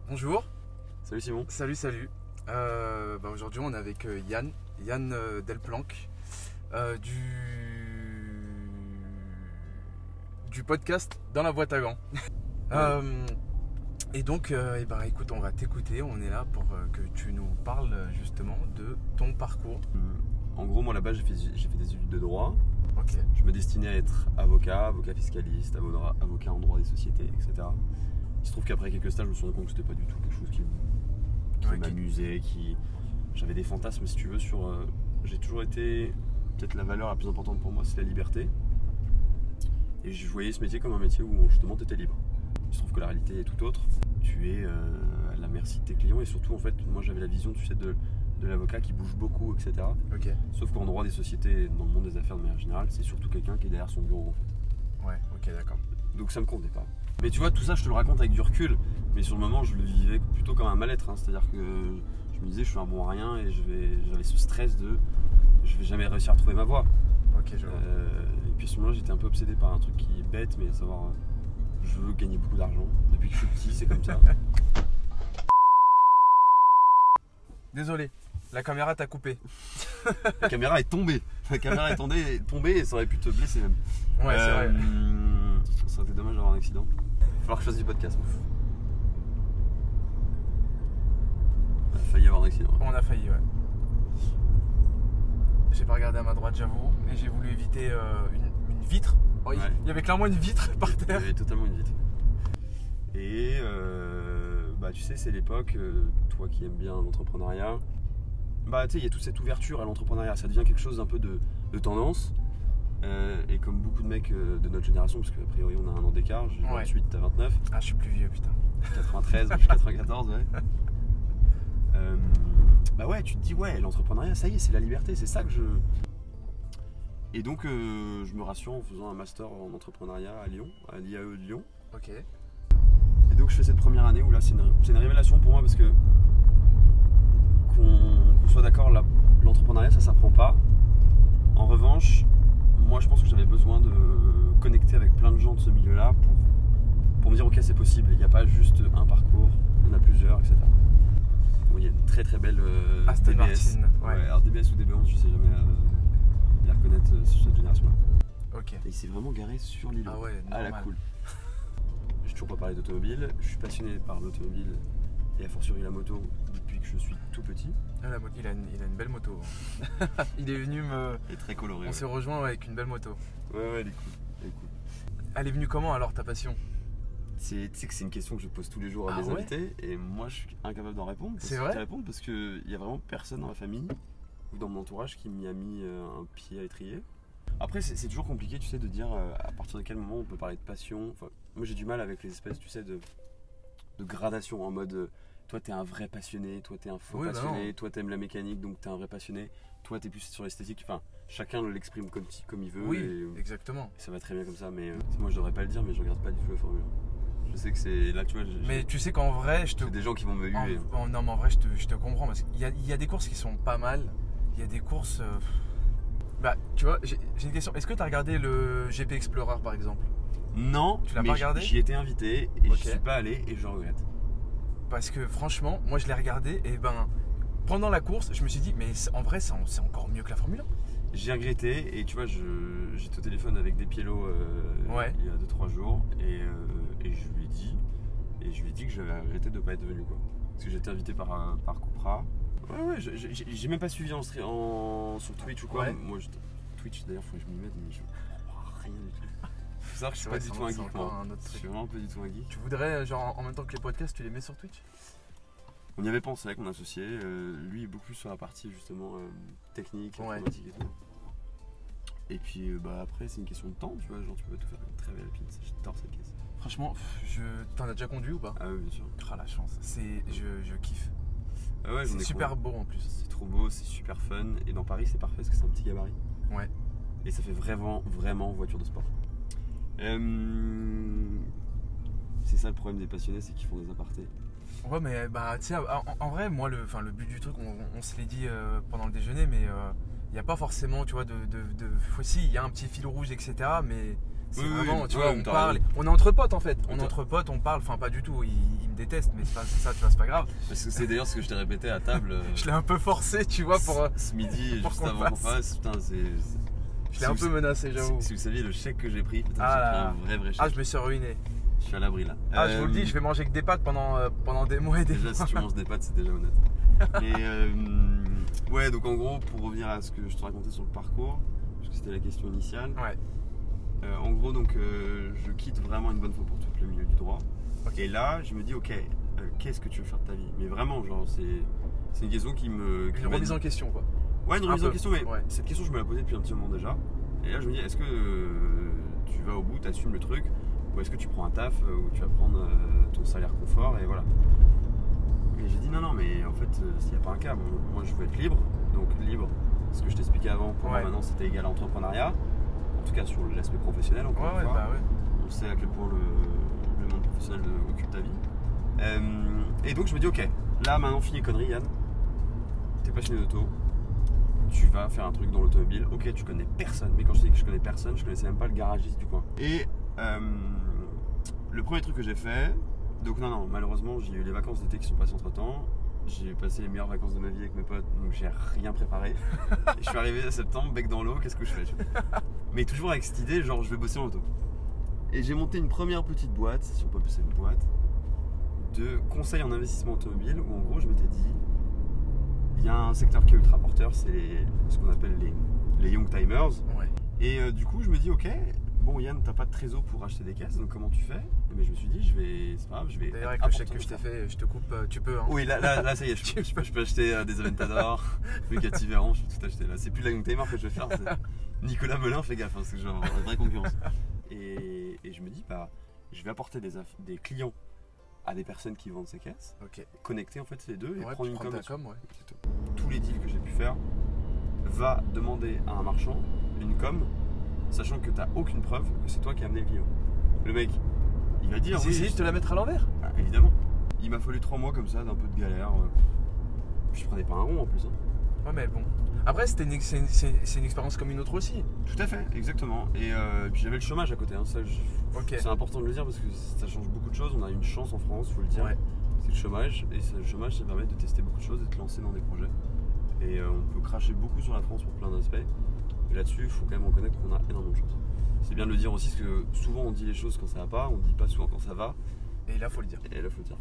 Bonjour. Salut Simon. Salut. Aujourd'hui on est avec Yann Delplanque du podcast Dans la boîte à gants. Écoute, on va t'écouter, on est là pour que tu nous parles justement de ton parcours. En gros, moi là-bas j'ai fait des études de droit. Ok. Je me destinais à être avocat fiscaliste, avocat en droit des sociétés, etc. Il se trouve qu'après quelques stages, je me suis rendu compte que c'était pas du tout quelque chose qui m'amusait, j'avais des fantasmes, si tu veux, sur. J'ai toujours été. Peut-être la valeur la plus importante pour moi, c'est la liberté. Et je voyais ce métier comme un métier où justement tu étais libre. Il se trouve que la réalité est tout autre. Tu es à la merci de tes clients et surtout, en fait, moi j'avais la vision, tu sais, de l'avocat qui bouge beaucoup, etc. Ok. Sauf qu'en droit des sociétés, dans le monde des affaires de manière générale, c'est surtout quelqu'un qui est derrière son bureau, en fait. Ouais, ok, d'accord. Donc ça me convenait pas. Mais tu vois, tout ça, je te le raconte avec du recul. Mais sur le moment, je le vivais plutôt comme un mal-être. C'est-à-dire que je me disais, je suis un bon à rien et j'avais ce stress de je vais jamais réussir à trouver ma voie. Ok, je vois. Et puis à ce moment-là, j'étais un peu obsédé par un truc qui est bête, mais à savoir, je veux gagner beaucoup d'argent. Depuis que je suis petit, c'est comme ça. Désolé, la caméra t'a coupé. La caméra est tombée. La caméra est tombée et ça aurait pu te blesser même. Ouais, c'est vrai. Ça aurait été dommage d'avoir un accident. Il va falloir que je fasse du podcast. Il a failli avoir un accident. On a failli, ouais. J'ai pas regardé à ma droite, j'avoue, et j'ai voulu éviter une vitre. Oh, Ouais. Il y avait clairement une vitre par Il y terre. avait totalement une vitre. Et tu sais, c'est l'époque, toi qui aimes bien l'entrepreneuriat, tu sais, il y a toute cette ouverture à l'entrepreneuriat. Ça devient quelque chose d'un peu de tendance. Et comme beaucoup de mecs de notre génération, parce qu'a priori on a un an d'écart, j'ai 28, t'as 29. Ah, je suis plus vieux, putain. 93, je suis 94, ouais. Tu te dis, ouais, l'entrepreneuriat, ça y est, c'est la liberté, c'est ça que je. Et donc, je me rassure en faisant un master en entrepreneuriat à Lyon, à l'IAE de Lyon. Ok. Et donc, je fais cette première année où là, c'est une révélation pour moi parce que qu'on soit d'accord, l'entrepreneuriat, ça s'apprend pas. En revanche, moi, je pense que j'avais besoin de connecter avec plein de gens de ce milieu-là pour me dire, ok, c'est possible. Il n'y a pas juste un parcours, il y en a plusieurs, etc. Bon, il y a une très très belle Aston DBS. Martin, ouais. Alors DBS ou DB11, je sais jamais les reconnaître sur cette génération-là. Ok. Et il s'est vraiment garé sur l'îlot. Ah ouais, à la normal. cool. J'ai toujours pas parlé d'automobile. Je suis passionné par l'automobile et a fortiori la moto depuis que je suis tout petit. Ah, il a une belle moto. Il est venu me. Et très coloré. On s'est rejoint avec une belle moto. Ouais, elle est cool. Elle est venue comment alors, ta passion? Tu sais que c'est une question que je pose tous les jours à mes invités et moi je suis incapable d'en répondre. C'est vrai? Parce qu'il y a vraiment personne dans ma famille ou dans mon entourage qui m'y a mis un pied à l'étrier. Après c'est toujours compliqué, tu sais, de dire à partir de quel moment on peut parler de passion. Enfin, moi j'ai du mal avec les espèces, tu sais, de gradation en mode toi t'es un vrai passionné, toi t'es un faux passionné, toi t'aimes la mécanique donc t'es un vrai passionné, toi t'es plus sur l'esthétique. Enfin, chacun l'exprime comme il veut. Oui, et exactement. ça va très bien comme ça, mais moi je devrais pas le dire, mais je regarde pas du tout la Formule 1. Je sais que c'est là, tu vois. Mais tu sais qu'en vrai, j'ai des gens qui vont me huer. Non, mais en vrai, je te comprends parce qu'il y a des courses qui sont pas mal. Il y a des courses. Tu vois, j'ai une question. Est-ce que tu as regardé le GP Explorer par exemple? Non, tu l'as pas regardé? J'y étais invité et je suis pas allé et je regrette. Parce que franchement, moi je l'ai regardé et pendant la course, je me suis dit, mais en vrai, c'est encore mieux que la Formule 1. J'ai regretté et tu vois, j'étais au téléphone avec Despiello il y a 2-3 jours et je lui ai dit que j'avais regretté de ne pas être venu, quoi. Parce que j'étais invité par Cupra. Ouais, j'ai même pas suivi sur Twitch ou quoi. Ouais. Moi, Twitch d'ailleurs, faut que je m'y mette, mais je comprends rien du tout. Faut savoir que je suis pas du tout un geek, moi. Je suis vraiment pas du tout un geek. Tu voudrais, genre en même temps que les podcasts, tu les mets sur Twitch? On y avait pensé avec mon associé, lui est beaucoup plus sur la partie justement technique, informatique et tout. Et puis après c'est une question de temps, tu vois, genre tu peux tout faire très belle piste, j'adore cette caisse. Franchement, t'en as déjà conduit ou pas? Ah oui, bien sûr. Ah la chance, je kiffe. Ah ouais, c'est super beau en plus. C'est trop beau, c'est super fun, et dans Paris c'est parfait parce que c'est un petit gabarit. Ouais. Et ça fait vraiment voiture de sport. C'est ça le problème des passionnés, c'est qu'ils font des apartés. Ouais, mais tu sais, en vrai, moi, le but du truc, on se l'est dit pendant le déjeuner, mais il n'y a pas forcément, tu vois, si, il y a un petit fil rouge, etc., mais C'est Oui, vraiment, oui, tu ouais, vois, on t'as parle. raison. On est entre potes en fait. On est T'as- entre potes, on parle. Enfin, pas du tout. Il me déteste, mais c'est pas ça, tu vois, c'est pas grave. Parce que c'est d'ailleurs ce que je t'ai répété à table. Je l'ai un peu forcé, tu vois, pour. Ce midi, pour juste qu'on avant qu'on fasse. fasse. Putain, Je l'ai un peu menacé, j'avoue. Si vous saviez le chèque que j'ai pris, putain, Ah j'ai là pris un vrai chèque. Ah, je me suis ruiné. Je suis à l'abri là. Ah, je vous le dis, je vais manger que des pâtes pendant des mois et des mois. Déjà, si tu manges des pâtes, c'est déjà honnête. Ouais, donc en gros, pour revenir à ce que je te racontais sur le parcours, parce que c'était la question initiale. Ouais. En gros, donc, je quitte vraiment une bonne fois pour toutes le milieu du droit. Ok. Et là, je me dis, ok, qu'est-ce que tu veux faire de ta vie? Mais vraiment, genre, c'est une question qui me. Une remise en question, quoi. Ouais, une remise un en peu, question, mais ouais. cette question, je me la posais depuis un petit moment déjà. Et là, je me dis, est-ce que tu vas au bout, tu assumes le truc, ou est-ce que tu prends un taf où tu vas prendre ton salaire confort et voilà. Et j'ai dit, non, mais en fait, s'il n'y a pas un cas, moi, je veux être libre. Donc, libre, ce que je t'expliquais avant, pour moi, Ouais. maintenant, c'était égal à entrepreneuriat. En tout cas, sur l'aspect professionnel, encore une Ouais, fois. bah ouais. On sait à quel point le monde professionnel occupe ta vie. Et donc je me dis, ok, là maintenant fini les conneries, Yann. T'es passionné d'auto. Tu vas faire un truc dans l'automobile. Ok, tu connais personne. Mais quand je dis que je connais personne, je connaissais même pas le garagiste du coin. Et le premier truc que j'ai fait, donc non, malheureusement, j'ai eu les vacances d'été qui sont passées entre temps. J'ai passé les meilleures vacances de ma vie avec mes potes, donc j'ai rien préparé. Et je suis arrivé à septembre, bec dans l'eau, qu'est-ce que je fais? Mais toujours avec cette idée, genre je vais bosser en auto. Et j'ai monté une première petite boîte, si on peut appeler ça une boîte, de conseils en investissement automobile, où en gros je m'étais dit, il y a un secteur qui est ultra porteur, c'est ce qu'on appelle les young timers. Ouais. Et du coup je me dis, ok, bon Yann, t'as pas de trésor pour acheter des caisses, donc comment tu fais? Mais je me suis dit, c'est pas grave, je vais. D'ailleurs, avec le chèque que je t'ai fait, je te coupe, tu peux. Hein. Oui, là, ça y est, je peux acheter des Aventador, des Cativeran, je peux tout acheter là. C'est plus la Young Timer que je vais faire, c'est Nicolas Melin, fais gaffe, hein, c'est genre une vraie concurrence. Et je me dis, bah, je vais apporter des clients à des personnes qui vendent ces caisses, Ok. connecter en fait les deux et Ouais, prendre tu une prends ta com. com, ouais. C'est tout. Tous les deals que j'ai pu faire, va demander à un marchand une com, sachant que t'as aucune preuve que c'est toi qui as amené le client. Le mec, il va dire J'ai essayé de te la mettre à l'envers. Ah, évidemment. Il m'a fallu 3 mois comme ça, d'un peu de galère. Je prenais pas un rond en plus. Hein. Ouais, mais bon. Après, c'est une expérience comme une autre aussi. Tout à fait, exactement. Et puis j'avais le chômage à côté. Hein. Ça, Ok. c'est important de le dire parce que ça change beaucoup de choses. On a une chance en France, faut le dire. Ouais. C'est le chômage. Et le chômage, ça permet de tester beaucoup de choses et de te lancer dans des projets. Et on peut cracher beaucoup sur la France pour plein d'aspects. Mais là-dessus, il faut quand même reconnaître qu'on a énormément de chance. C'est bien de le dire aussi parce que souvent on dit les choses quand ça va pas, on dit pas souvent quand ça va. Et là, faut le dire. Et là, faut le dire.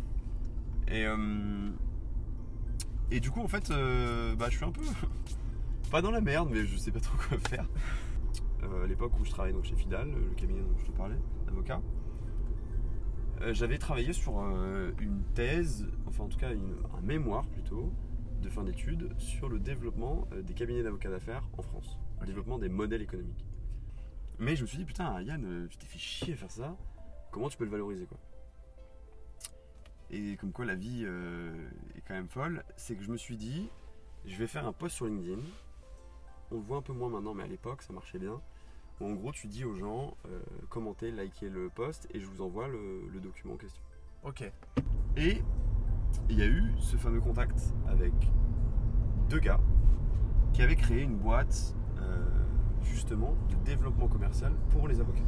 Et du coup, en fait, bah, je suis un peu pas dans la merde, mais je sais pas trop quoi faire. À l'époque où je travaillais donc chez Fidal, le cabinet dont je te parlais, d'avocat, j'avais travaillé sur une thèse, enfin en tout cas un mémoire plutôt, de fin d'études sur le développement des cabinets d'avocats d'affaires en France, le développement des modèles économiques. Mais je me suis dit, putain, Yann, tu t'es fait chier à faire ça, comment tu peux le valoriser quoi? Et comme quoi la vie est quand même folle, c'est que je me suis dit, je vais faire un post sur LinkedIn. On le voit un peu moins maintenant, mais à l'époque ça marchait bien. Où en gros tu dis aux gens, commentez, likez le post et je vous envoie le document en question. Ok. Et il y a eu ce fameux contact avec 2 gars qui avaient créé une boîte justement de développement commercial pour les avocats.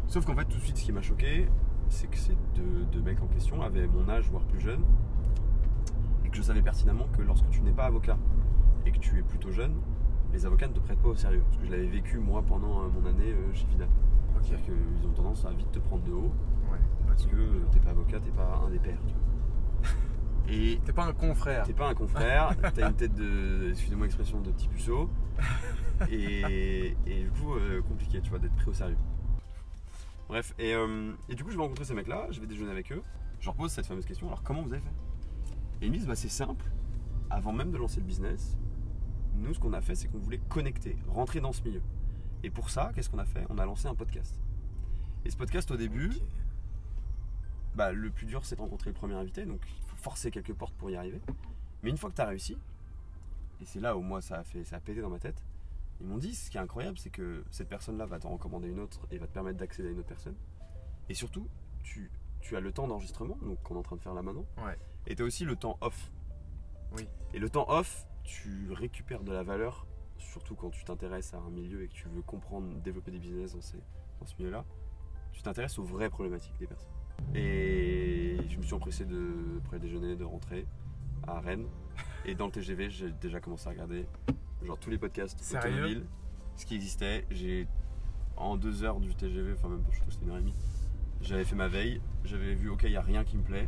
Sauf qu'en fait tout de suite ce qui m'a choqué, c'est que ces deux mecs en question avaient mon âge, voire plus jeune, et que je savais pertinemment que lorsque tu n'es pas avocat et que tu es plutôt jeune, les avocats ne te prêtent pas au sérieux. Parce que je l'avais vécu moi pendant mon année chez Fidal. Ok. C'est-à-dire qu'ils ont tendance à vite te prendre de haut, Ouais. parce que t'es pas avocat, t'es pas un des pairs. Tu vois. Et T'es pas un confrère. t'es pas un confrère, t'as une tête de, excusez-moi l'expression, de petit puceau, et du coup compliqué, tu vois, d'être pris au sérieux. Bref, et du coup je vais rencontrer ces mecs-là, je vais déjeuner avec eux, je leur pose cette fameuse question, alors comment vous avez fait? Et ils me disent, bah c'est simple, avant même de lancer le business, nous ce qu'on a fait c'est qu'on voulait connecter, rentrer dans ce milieu. Et pour ça, qu'est-ce qu'on a fait? On a lancé un podcast. Et ce podcast au début, Ok. bah, le plus dur c'est de rencontrer le premier invité, donc il faut forcer quelques portes pour y arriver. Mais une fois que tu as réussi, et c'est là où moi ça a pété dans ma tête, ils m'ont dit, ce qui est incroyable, c'est que cette personne-là va t'en recommander une autre et va te permettre d'accéder à une autre personne. Et surtout, tu as le temps d'enregistrement, donc qu'on est en train de faire là maintenant, Ouais. et tu as aussi le temps off. Oui. Et le temps off, tu récupères de la valeur, surtout quand tu t'intéresses à un milieu et que tu veux comprendre, développer des business dans ce milieu-là, tu t'intéresses aux vraies problématiques des personnes. Et je me suis empressé après le déjeuner de rentrer à Rennes. Et dans le TGV, j'ai déjà commencé à regarder genre tous les podcasts automobiles, ce qui existait. En 2 heures du TGV, enfin même pas, je trouve que c'était 1h30, j'avais fait ma veille, j'avais vu ok, il n'y a rien qui me plaît,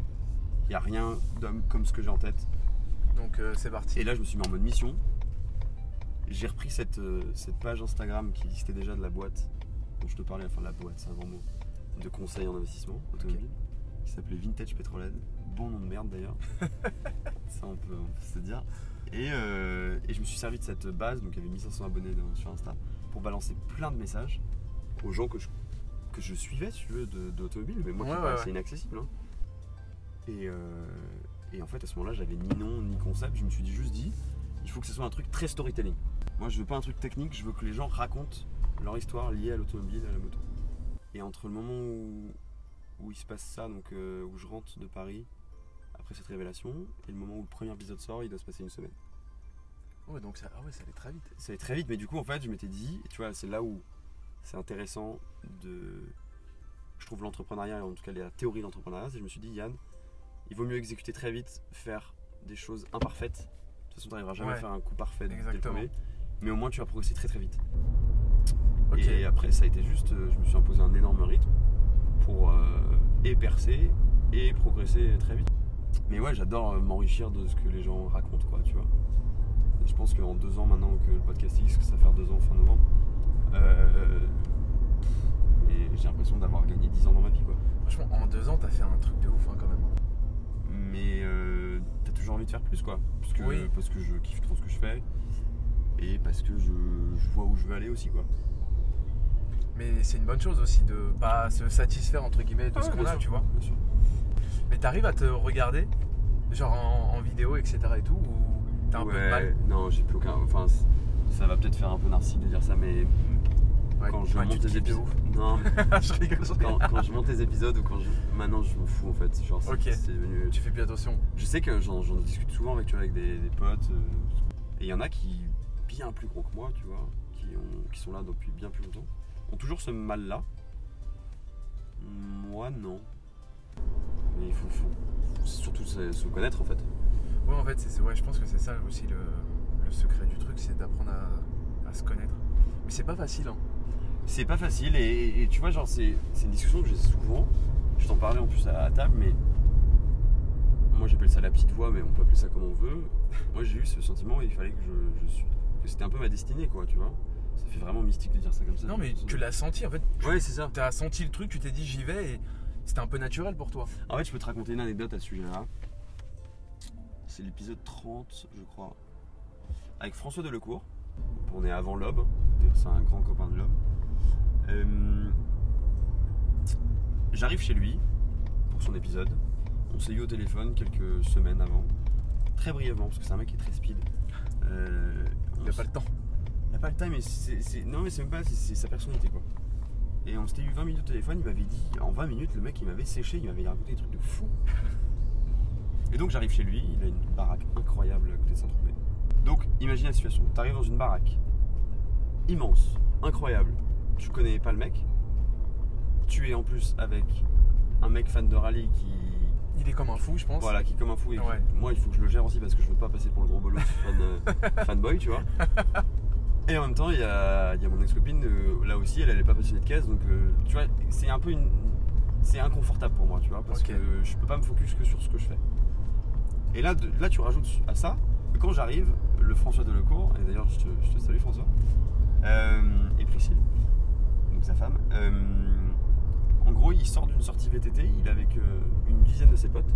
il n'y a rien comme ce que j'ai en tête. Donc c'est parti. Et là, je me suis mis en mode mission. J'ai repris cette page Instagram qui existait déjà de la boîte dont je te parlais, enfin la boîte, c'est un grand mot, de conseils en investissement automobile, qui s'appelait Vintage Petrolhead. Bon nom de merde d'ailleurs. Ça on peut se dire. Et je me suis servi de cette base, donc il y avait 1500 abonnés sur Insta, pour balancer plein de messages aux gens que je suivais, si tu veux, d'automobile, mais moi qui paraissais inaccessible. Hein. Et en fait, à ce moment-là, j'avais ni nom ni concept. Je me suis juste dit, il faut que ce soit un truc très storytelling. Moi, je veux pas un truc technique, je veux que les gens racontent leur histoire liée à l'automobile, à la moto. Et entre le moment où il se passe ça, donc où je rentre de Paris après cette révélation, et le moment où le premier épisode sort, il doit se passer une semaine. Ouais, donc ça allait très vite. Ça allait très vite, mais du coup, en fait, je m'étais dit, tu vois, c'est là où c'est intéressant je trouve l'entrepreneuriat, en tout cas la théorie de l'entrepreneuriat, c'est que je me suis dit, Yann, il vaut mieux exécuter très vite, faire des choses imparfaites. De toute façon, tu n'arriveras jamais à faire un coup parfait dès le premier, mais au moins tu vas progresser très très vite. Et après, ça a été juste, je me suis imposé un énorme rythme pour percer et progresser très vite. Mais ouais, j'adore m'enrichir de ce que les gens racontent, quoi, tu vois. Et je pense qu'en 2 ans maintenant que le podcast existe, que ça va faire 2 ans fin novembre, et j'ai l'impression d'avoir gagné 10 ans dans ma vie, quoi. Franchement, en 2 ans, t'as fait un truc de ouf, hein, quand même. Mais t'as toujours envie de faire plus, quoi. Parce que je kiffe trop ce que je fais et parce que je vois où je veux aller aussi, quoi. Mais c'est une bonne chose aussi de pas se satisfaire entre guillemets de ce qu'on a, tu vois. Bien sûr. Mais t'arrives à te regarder, genre en vidéo, etc. et tout, ou t'as un peu de mal? Non, j'ai plus aucun. Enfin, ça va peut-être faire un peu narcissique de dire ça, mais quand je monte les épisodes. Non, je rigole. Quand je monte les épisodes ou maintenant je m'en fous en fait. Genre, c'est devenu. Tu fais plus attention. Je sais que j'en discute souvent avec des potes. Et il y en a qui, bien plus gros que moi, tu vois, qui sont là depuis bien plus longtemps, ont toujours ce mal-là. Moi, non. Mais il faut surtout se connaître en fait. Ouais, en fait, je pense que c'est ça aussi le secret du truc, c'est d'apprendre à se connaître. Mais c'est pas facile, hein. C'est pas facile et tu vois, genre, c'est une discussion que j'ai souvent. Je t'en parlais en plus à la table, mais moi j'appelle ça la petite voix, mais on peut appeler ça comme on veut. Moi j'ai eu ce sentiment et il fallait que c'était un peu ma destinée, quoi, tu vois. Ça fait vraiment mystique de dire ça comme ça. Non, mais tu l'as senti en fait. Ouais, c'est ça. T'as senti le truc, tu t'es dit j'y vais et c'était un peu naturel pour toi. En fait, je peux te raconter une anecdote à ce sujet-là. C'est l'épisode 30, je crois, avec François Delecourt. On est avant l'Aube, c'est un grand copain de l'Aube. J'arrive chez lui pour son épisode. On s'est eu au téléphone quelques semaines avant, très brièvement, parce que c'est un mec qui est très speed. Il n'a pas le temps. Il n'a pas le temps, mais non, mais c'est même pas, c'est sa personnalité, quoi. Et on s'était eu 20 minutes au téléphone, il m'avait dit, en 20 minutes, le mec il m'avait séché, il m'avait raconté des trucs de fou. Et donc j'arrive chez lui, il a une baraque incroyable à côté de Saint-Tropez. Donc imagine la situation, tu arrives dans une baraque immense, incroyable, tu connais pas le mec, tu es en plus avec un mec fan de rallye qui... Il est comme un fou, je pense. Voilà, qui est comme un fou. Et ouais. Moi, il faut que je le gère aussi parce que je veux pas passer pour le gros bolos fanboy, tu vois. Et en même temps, il y a mon ex-copine, là aussi, elle est pas passionnée de caisse, donc tu vois, c'est un peu c'est inconfortable pour moi, tu vois, parce que je peux pas me focus que sur ce que je fais. Et là tu rajoutes à ça que quand j'arrive, le François Delecourt, et d'ailleurs je te salue François, et Priscille, donc sa femme, en gros il sort d'une sortie VTT, il est avec une dizaine de ses potes,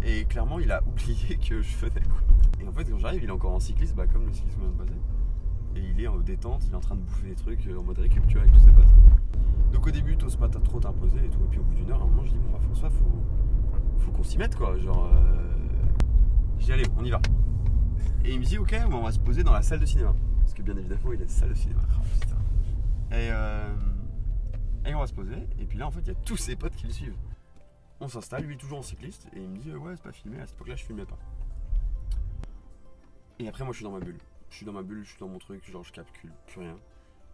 et clairement il a oublié que je venais, quoi. Et en fait quand j'arrive, il est encore en cycliste, comme le cyclisme vient de passer, et il est en détente, il est en train de bouffer des trucs en mode récup, tu vois, avec tous ses potes. Donc au début t'oses pas trop t'imposer et tout, et puis au bout d'une heure, à un moment je dis bon François, faut qu'on s'y mette, quoi, genre je dis allez on y va. Et il me dit ok, on va se poser dans la salle de cinéma, parce que bien évidemment il a une salle de cinéma. Oh, putain. Et on va se poser, et puis là en fait il y a tous ses potes qui le suivent. On s'installe, lui toujours en cycliste, et il me dit ouais c'est pas filmé, à cette époque là je filmais pas. Et après moi je suis dans ma bulle, je suis dans mon truc, genre je calcule plus rien.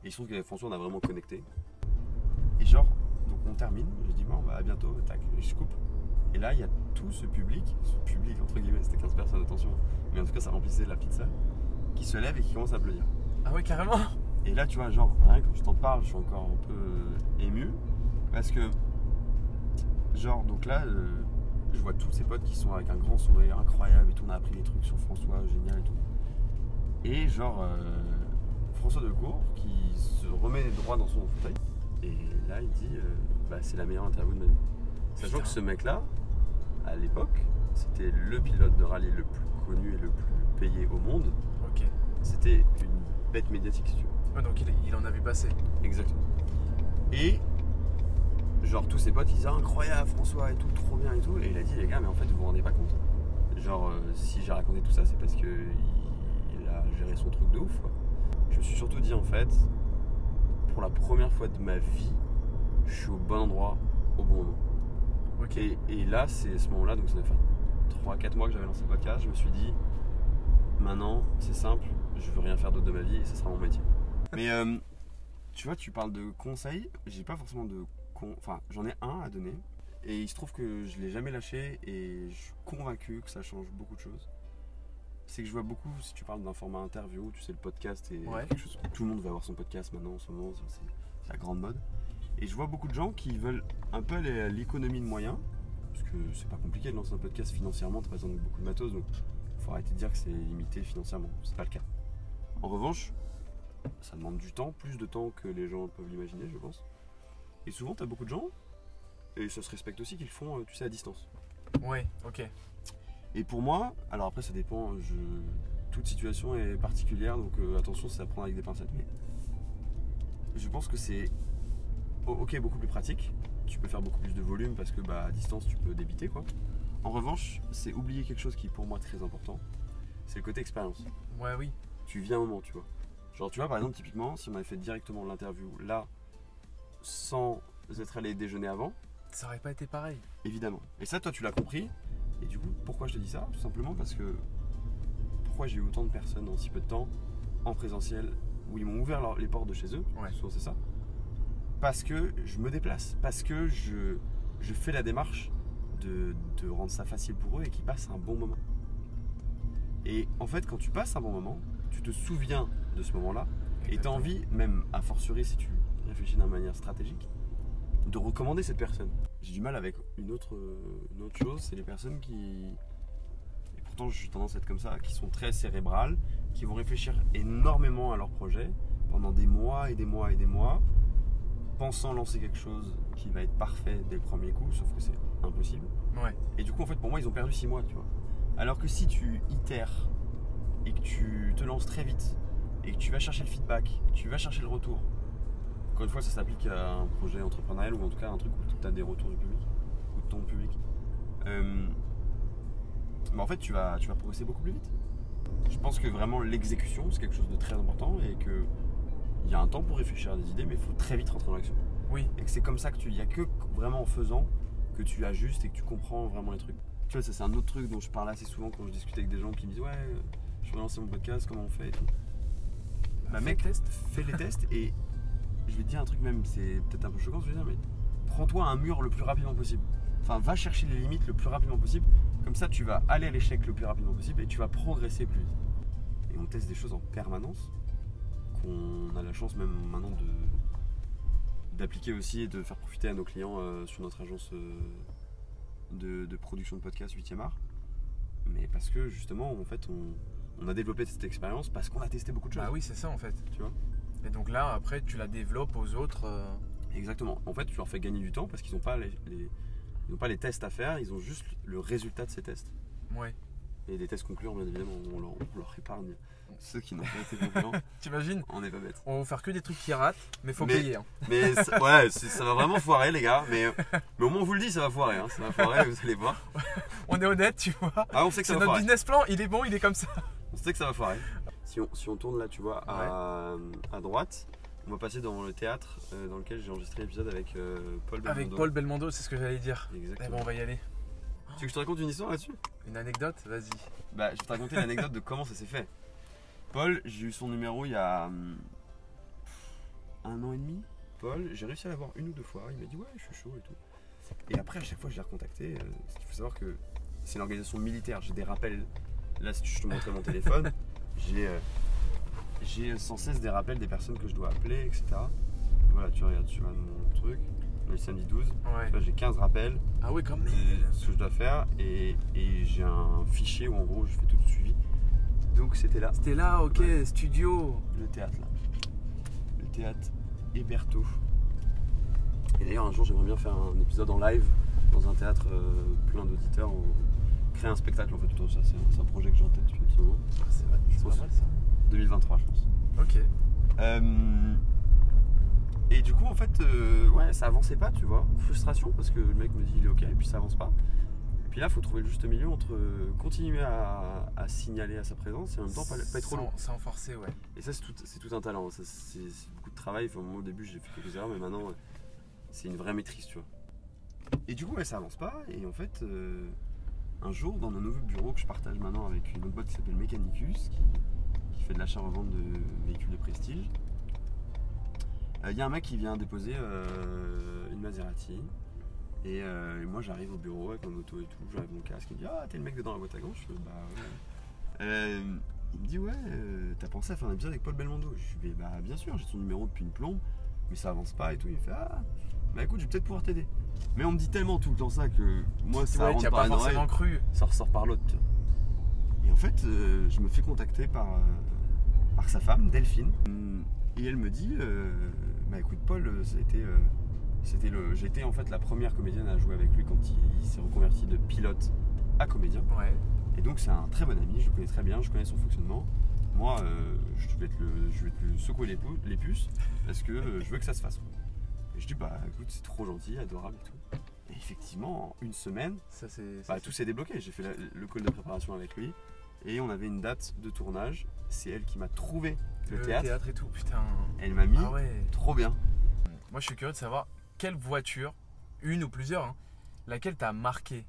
Et il se trouve qu'avec François on a vraiment connecté. Et genre, donc on termine, je dis bon, bah à bientôt, tac, et je coupe. Et là, il y a tout ce public entre guillemets, c'était 15 personnes, attention, mais en tout cas, ça remplissait la pizza, qui se lève et qui commence à applaudir. Ah ouais, carrément. Et là, tu vois, genre, rien que quand je t'en parle, je suis encore un peu ému, parce que, genre, donc là, je vois tous ces potes qui sont avec un grand sourire incroyable et tout, on a appris des trucs sur François, génial et tout. Et genre, François Delcourt qui se remet droit dans son fauteuil, et là, il dit, bah, c'est la meilleure interview de ma vie. Sachant que ce mec-là, à l'époque, c'était le pilote de rallye le plus connu et le plus payé au monde. Ok. C'était une bête médiatique, si tu veux. Ouais, donc il en a vu passer. Exactement. Et genre tous ses potes ils disaient incroyable François et tout, trop bien et tout. Et il a dit les gars mais en fait vous vous rendez pas compte. Genre si j'ai raconté tout ça c'est parce que il a géré son truc de ouf quoi. Je me suis surtout dit en fait, pour la première fois de ma vie, je suis au bon endroit, au bon moment. Ok. Et là c'est ce moment là, donc ça fait 3-4 mois que j'avais lancé le podcast, je me suis dit maintenant c'est simple, je veux rien faire d'autre de ma vie et ce sera mon métier. Mais tu vois, tu parles de conseils, j'ai pas forcément de enfin j'en ai un à donner et il se trouve que je l'ai jamais lâché et je suis convaincu que ça change beaucoup de choses. C'est que je vois beaucoup, si tu parles d'un format interview, tu sais le podcast et quelque chose, tout le monde va avoir son podcast maintenant en ce moment, c'est la grande mode. Et je vois beaucoup de gens qui veulent un peu aller à l'économie de moyens, parce que c'est pas compliqué de lancer un podcast financièrement, t'as pas besoin de beaucoup de matos, donc faut arrêter de dire que c'est limité financièrement, c'est pas le cas. En revanche, ça demande du temps, plus de temps que les gens peuvent l'imaginer, je pense. Et souvent, tu as beaucoup de gens, et ça se respecte aussi, qu'ils le font, tu sais, à distance. Ouais, ok. Et pour moi, alors après, ça dépend, toute situation est particulière, donc attention, c'est à prendre avec des pincettes. Mais je pense que c'est, ok, beaucoup plus pratique. Tu peux faire beaucoup plus de volume parce que à distance, tu peux débiter, quoi. En revanche, c'est oublier quelque chose qui est pour moi très important, c'est le côté expérience. Ouais, oui. Tu vis un moment, tu vois. Genre, tu vois, par exemple, typiquement, si on avait fait directement l'interview là, sans être allé déjeuner avant, Ça aurait pas été pareil. évidemment. Et ça, toi, tu l'as compris. Et du coup, pourquoi je te dis ça? Tout simplement parce que pourquoi j'ai eu autant de personnes en si peu de temps en présentiel où ils m'ont ouvert les portes de chez eux, Ouais. souvent c'est ça. Parce que je me déplace, parce que je fais la démarche de rendre ça facile pour eux et qu'ils passent un bon moment. Et en fait, quand tu passes un bon moment, tu te souviens de ce moment-là et tu as envie, même a fortiori si tu réfléchis d'une manière stratégique, de recommander cette personne. J'ai du mal avec une autre chose, c'est les personnes qui, et pourtant j'ai tendance à être comme ça, qui sont très cérébrales, qui vont réfléchir énormément à leur projet pendant des mois et des mois et des mois, pensant lancer quelque chose qui va être parfait dès le premier coup, sauf que c'est impossible. Ouais. Et du coup, en fait, pour moi, ils ont perdu 6 mois, tu vois. Alors que si tu itères et que tu te lances très vite et que tu vas chercher le feedback, tu vas chercher le retour, encore une fois, ça s'applique à un projet entrepreneurial ou en tout cas à un truc où tu as des retours du public ou de ton public. Mais en fait, tu vas progresser beaucoup plus vite. Je pense que vraiment l'exécution, c'est quelque chose de très important et que il y a un temps pour réfléchir à des idées, mais il faut très vite rentrer dans l'action. Oui. Et que c'est comme ça que il n'y a que vraiment en faisant que tu ajustes et que tu comprends vraiment les trucs. Tu vois, ça c'est un autre truc dont je parle assez souvent quand je discute avec des gens qui me disent ouais, je veux lancer mon podcast, comment on fait et tout. Bah mec, fais les tests et je vais te dire un truc même, c'est peut-être un peu choquant ce que je veux dire, mais prends-toi un mur le plus rapidement possible. Enfin, va chercher les limites le plus rapidement possible. Comme ça, tu vas aller à l'échec le plus rapidement possible et tu vas progresser plus vite. Et on teste des choses en permanence qu'on a la chance même maintenant d'appliquer aussi et de faire profiter à nos clients sur notre agence de production de podcast 8e art. Mais parce que justement, en fait, on a développé cette expérience parce qu'on a testé beaucoup de choses. Bah oui, c'est ça en fait. Tu vois. Et donc là, après, tu la développes aux autres. Exactement. En fait, tu leur fais gagner du temps parce qu'ils n'ont pas ils n'ont pas les tests à faire, ils ont juste le résultat de ces tests. Ouais. Et des tests concluants, bien évidemment, on leur épargne. Ceux qui n'ont pas été concluants, T'imagines? on n'est pas bêtes. On va faire que des trucs qui ratent, mais faut payer. Hein. Mais ouais, ça va vraiment foirer, les gars. Mais au moins, on vous le dit, ça va foirer. Hein. Ça va foirer, vous allez voir. On est honnête, tu vois. Ah, on sait que ça C'est va notre foirer. business plan, il est bon, il est comme ça. On sait que ça va foirer. Si on tourne là, tu vois, à droite, on va passer dans le théâtre dans lequel j'ai enregistré l'épisode avec Paul Belmondo. Avec Paul Belmondo, c'est ce que j'allais dire. Exactement. Eh ben, on va y aller. Tu veux que je te raconte une histoire là-dessus? Une anecdote? Vas-y. Bah, je vais te raconter l'anecdote de comment ça s'est fait. Paul, j'ai eu son numéro il y a 1 an et demi, Paul. J'ai réussi à l'avoir une ou deux fois. Il m'a dit ouais, je suis chaud et tout. Et après, à chaque fois, je l'ai recontacté. Il faut savoir que c'est une organisation militaire. J'ai des rappels. Là, si je te montrais mon téléphone, j'ai sans cesse des rappels des personnes que je dois appeler, etc. Voilà, tu regardes sur mon truc. On est le samedi 12. Ouais. Là, j'ai 15 rappels. Ah oui, quand même. Ce que je dois faire. Et j'ai un fichier où en gros, je fais tout le suivi. Donc, c'était là. C'était là, ok, Ouais. studio. Le théâtre, là. Le théâtre Héberto. Et d'ailleurs, un jour, j'aimerais bien faire un épisode en live dans un théâtre plein d'auditeurs. Créer un spectacle, en fait, tout ça. C'est un projet que j'ai en tête depuis un petit moment. Ah, c'est vrai, c'est pas mal ça. 2023, je pense. Ok. Et du coup, en fait, ouais, ça avançait pas, tu vois. Frustration, parce que le mec me dit il est ok, et puis ça avance pas. Et puis là, il faut trouver le juste milieu entre continuer à signaler à sa présence et en même temps pas être trop long. Sans forcer, ouais. Et ça, c'est tout un talent. Ça, c'est beaucoup de travail. Enfin, moi, au début, j'ai fait quelques erreurs, mais maintenant, c'est une vraie maîtrise, tu vois. Et du coup, ouais, ça avance pas. Et en fait, un jour, dans mon nouveau bureau que je partage maintenant avec une autre boîte qui s'appelle Mechanicus, qui fait de l'achat-revente de véhicules de prestige, il y a un mec qui vient déposer une Maserati. Et moi, j'arrive au bureau avec mon auto et tout. J'arrive mon casque. Il me dit ah, t'es le mec de dans la boîte à gants. Je fais bah ouais. Il me dit ouais, t'as pensé à faire un épisode avec Paul Belmondo? Je lui dis bah bien sûr, j'ai son numéro depuis une plombe, mais ça avance pas et tout. Il me fait ah, bah écoute, je vais peut-être pouvoir t'aider. Mais on me dit tellement tout le temps ça que moi ça Ouais, rentre tu as par pas une forcément oreille, cru. ça ressort par l'autre. Tu vois. Et en fait, je me fais contacter par sa femme, Delphine, et elle me dit bah écoute Paul, j'ai été en fait la première comédienne à jouer avec lui quand il s'est reconverti de pilote à comédien. Ouais. Et donc c'est un très bon ami, je le connais très bien, je connais son fonctionnement. Moi, je vais te le secouer les puces parce que je veux que ça se fasse. Et je dis bah écoute, c'est trop gentil, adorable et tout. Et effectivement, en une semaine, tout s'est débloqué. J'ai fait le call de préparation avec lui et on avait une date de tournage. C'est elle qui m'a trouvé le théâtre et tout, putain. Elle m'a mis trop bien. Moi je suis curieux de savoir quelle voiture, une ou plusieurs, hein, laquelle t'a marqué.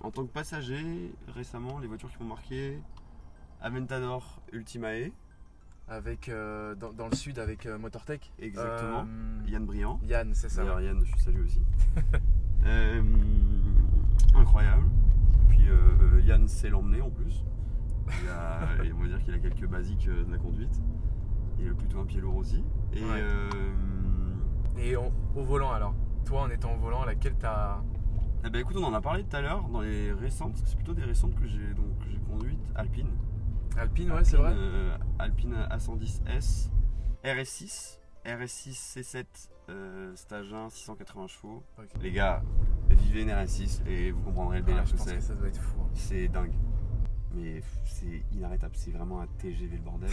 En tant que passager, récemment, les voitures qui m'ont marqué, Aventador Ultimae. Avec, dans le sud avec Motortech. Exactement. Yann Briand. Yann, c'est ça. D'ailleurs, Yann, je salue aussi. Incroyable. Puis Yann sait l'emmener en plus. On va dire qu'il a quelques basiques de la conduite. Il a plutôt un pied lourd aussi. Et, ouais. Et au volant alors, toi en étant au volant, laquelle t'as... Eh ben écoute, on en a parlé tout à l'heure dans les récentes, c'est plutôt des récentes que j'ai conduites, Alpine. Alpine, ouais, c'est vrai. Alpine A110S, RS6 C7, stage 1, 680 chevaux. Okay. Les gars, vivez une RS6 et vous comprendrez le délire que c'est. Je pense que ça doit être fou. Hein. C'est dingue. Mais c'est inarrêtable, c'est vraiment un TGV le bordel.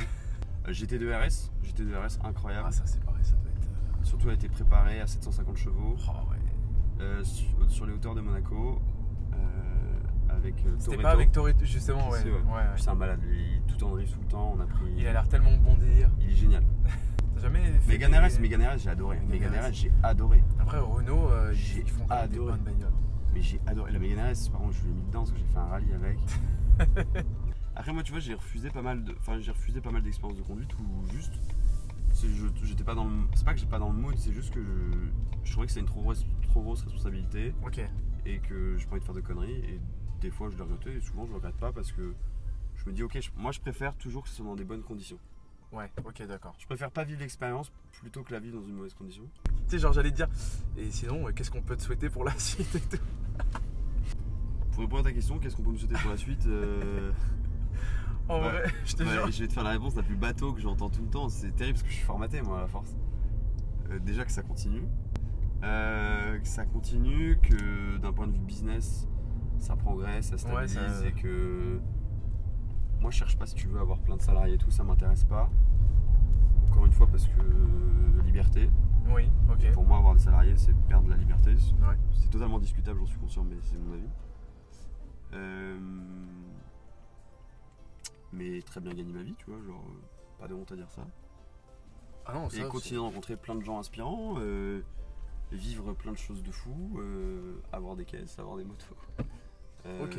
GT2 RS incroyable. Ah ça c'est pareil, ça doit être... Surtout elle a été préparée à 750 chevaux. Oh ouais. Sur les hauteurs de Monaco. Avec C'était Toretto. pas avec Toretto justement, ouais. C'est un malade, lui, tout en drift tout le temps, on a pris... Il a l'air tellement bon délire. Il est génial. T'as jamais fait Mégane RS, j'ai adoré. Mégane RS, j'ai adoré. Après Renault, ils font des bonnes bagnoles. Mais j'ai adoré. La Mégane RS, par contre, je l'ai mis dedans parce que j'ai fait un rallye avec. Après moi, tu vois, j'ai refusé pas mal d'expériences de conduite où juste... J'étais pas dans le... C'est pas que j'étais pas dans le mood, c'est juste que je trouvais que c'était une trop grosse responsabilité. Ok. Et que je pas envie de faire de conneries. Et des fois je le regrettais et souvent je le regrette pas parce que je me dis ok, moi je préfère toujours que ce soit dans des bonnes conditions. Ouais, ok, d'accord. Je préfère pas vivre l'expérience plutôt que la vivre dans une mauvaise condition. Tu sais, genre j'allais te dire, et sinon qu'est-ce qu'on peut te souhaiter pour la suite et tout. Pour répondre à ta question, qu'est-ce qu'on peut me souhaiter pour la suite En vrai, je te jure. Je vais te faire la réponse la plus bateau que j'entends tout le temps. C'est terrible parce que je suis formaté moi à la force. Déjà que ça continue. Que d'un point de vue business, ça progresse, ça stabilise et que moi je cherche pas, si tu veux, avoir plein de salariés et tout, ça m'intéresse pas. Encore une fois parce que liberté. Oui, ok. Et pour moi, avoir des salariés, c'est perdre la liberté. Ouais. C'est totalement discutable, j'en suis conscient, mais c'est mon avis. Mais très bien gagner ma vie, tu vois, genre pas de honte à dire ça. Ah non, ça, et continuer à rencontrer plein de gens inspirants. Vivre plein de choses de fou, avoir des caisses, avoir des motos. Ok.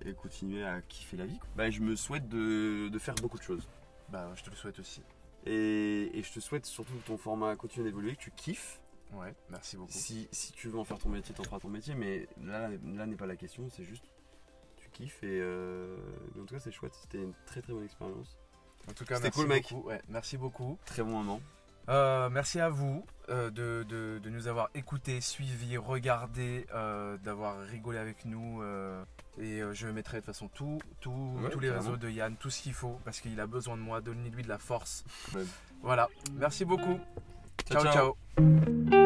Et continuer à kiffer la vie. Bah, je me souhaite de faire beaucoup de choses. Bah, je te le souhaite aussi. Et je te souhaite surtout que ton format continue d'évoluer, que tu kiffes. Ouais, merci beaucoup. Si tu veux en faire ton métier, t'en feras ton métier, mais là n'est pas la question, c'est juste tu kiffes mais en tout cas c'est chouette, c'était une très très bonne expérience. En tout cas, c'était merci cool, mec. beaucoup. Ouais, merci beaucoup. Très bon moment. Merci à vous de nous avoir écoutés, suivis, regardés, d'avoir rigolé avec nous. Et je mettrai de toute façon tous les carrément. réseaux de Yann, tout ce qu'il faut, parce qu'il a besoin de moi, donnez-lui de la force. Ouais. Voilà, merci beaucoup. Ciao, Ciao, ciao. ciao.